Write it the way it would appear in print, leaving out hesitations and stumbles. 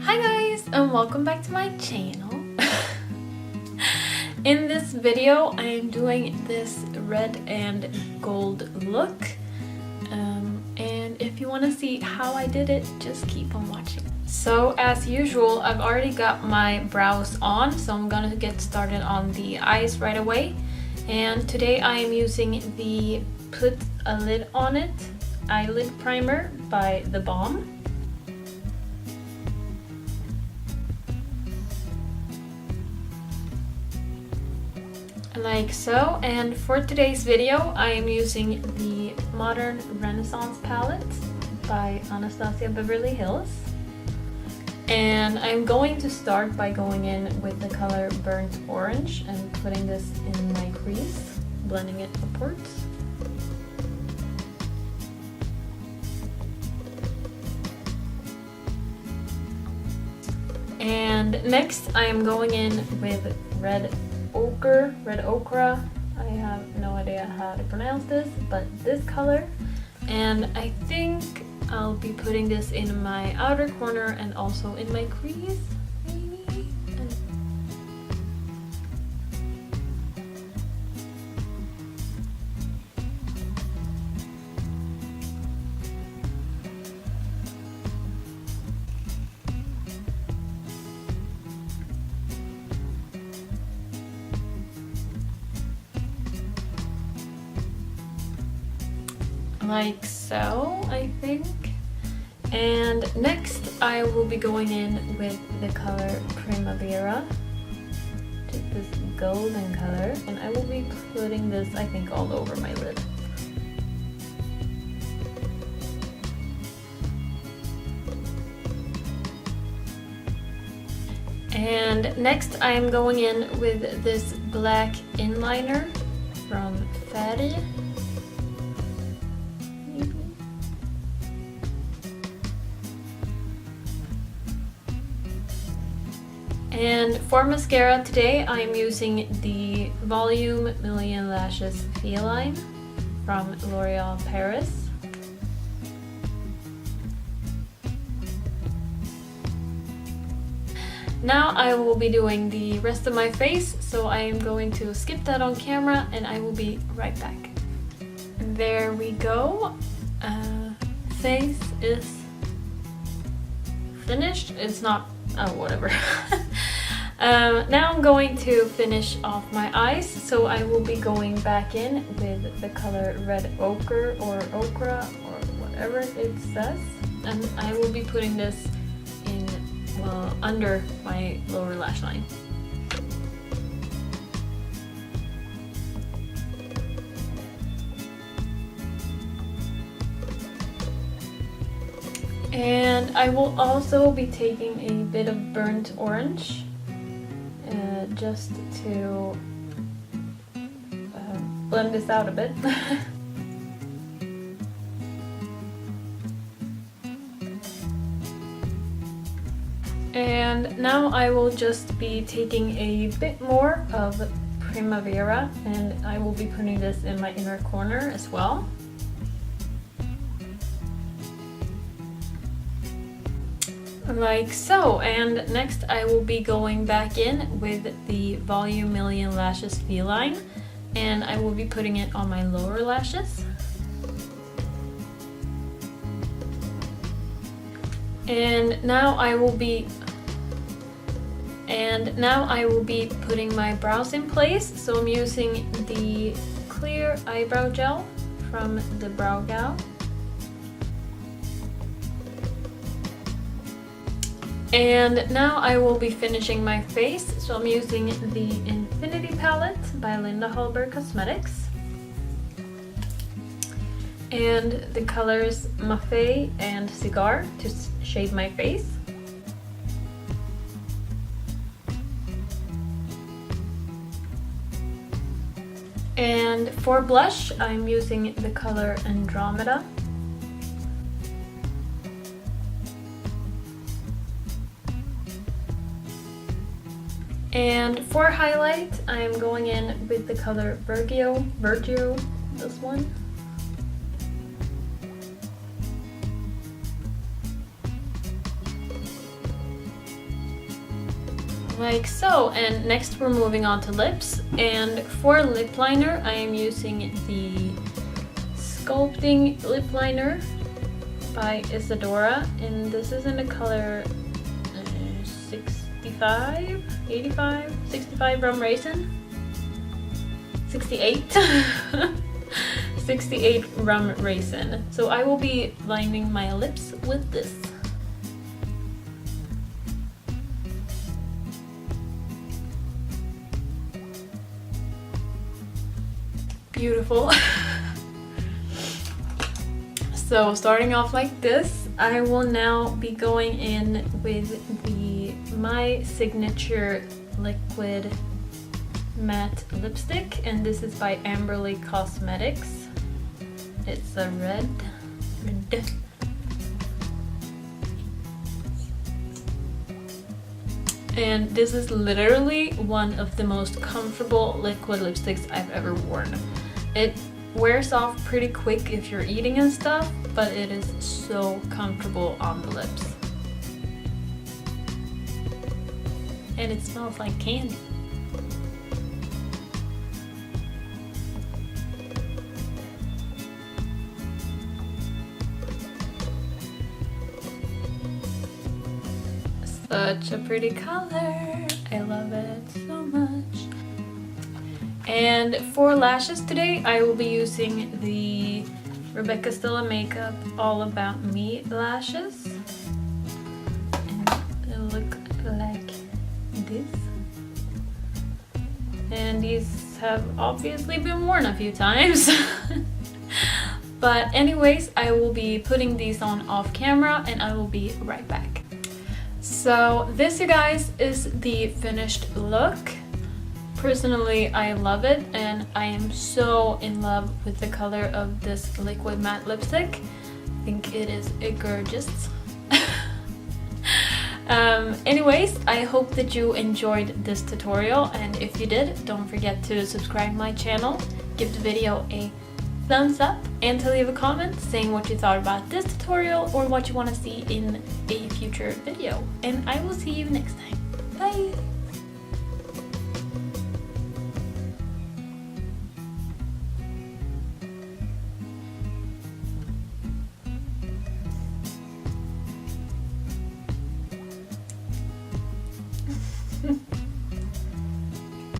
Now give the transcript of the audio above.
Hi guys, and welcome back to my channel. In this video I am doing this red and gold look, and if you want to see how I did it, just keep on watching. So as usual, I've already got my brows on, so I'm gonna get started on the eyes right away. And today I am using the Put a Lid on It eyelid primer by the Balm. Like so, and for today's video I am using the Modern Renaissance palette by Anastasia Beverly Hills, and I'm going to start by going in with the color Burnt Orange and putting this in my crease, blending it upwards. And next I am going in with red ochre. I have no idea how to pronounce this, but this color, and I think I'll be putting this in my outer corner and also in my crease, maybe. Like so, I think. And next I will be going in with the color Primavera, just this golden color, and I will be putting this, I think, all over my lid. And next I am going in with this black inliner from Färg. And for mascara today I am using the Volume Million Lashes Féline from L'Oreal Paris. Now I will be doing the rest of my face, so I am going to skip that on camera and I will be right back. There we go. Face is finished. It's not, oh whatever. Now I'm going to finish off my eyes, so I will be going back in with the color Red Ochre or Ochre or whatever it says, and I will be putting this in, well, under my lower lash line. And I will also be taking a bit of burnt orange just to blend this out a bit. And now I will just be taking a bit more of Primavera, and I will be putting this in my inner corner as well. Like so, and next I will be going back in with the Volume Million Lashes Féline, and I will be putting it on my lower lashes. And now I will be putting my brows in place, so I'm using the clear eyebrow gel from the Browgal. And now I will be finishing my face, so I'm using the Infinity palette by Hallberg Cosmetics. And the colors Maffei and Cigar to shade my face. And for blush, I'm using the color Andromeda. And for highlight, I am going in with the color Vergio, this one. like so. And next we're moving on to lips, and for lip liner I am using the Sculpting lip liner by IsaDora, and this is in the color 65, 85, 65 rum raisin, 68 68 rum raisin. So I will be lining my lips with this. Beautiful. So starting off like this, I will now be going in with my signature liquid matte lipstick, and this is by Beverly Cosmetics. It's a red. And this is literally one of the most comfortable liquid lipsticks I've ever worn. It wears off pretty quick if you're eating and stuff, but it is so comfortable on the lips. And it smells like candy. Such a pretty color. I love it so much. And for lashes today, I will be using the Stella Makeup All About Me lashes. And they look like this. And these have obviously been worn a few times. But anyways, I will be putting these on off camera and I will be right back. So this, you guys, is the finished look. Personally, I love it, and I am so in love with the color of this liquid matte lipstick. I think it is gorgeous. Anyways, I hope that you enjoyed this tutorial, and if you did, don't forget to subscribe my channel, give the video a thumbs up, and to leave a comment saying what you thought about this tutorial or what you want to see in a future video. And I will see you next time. Bye!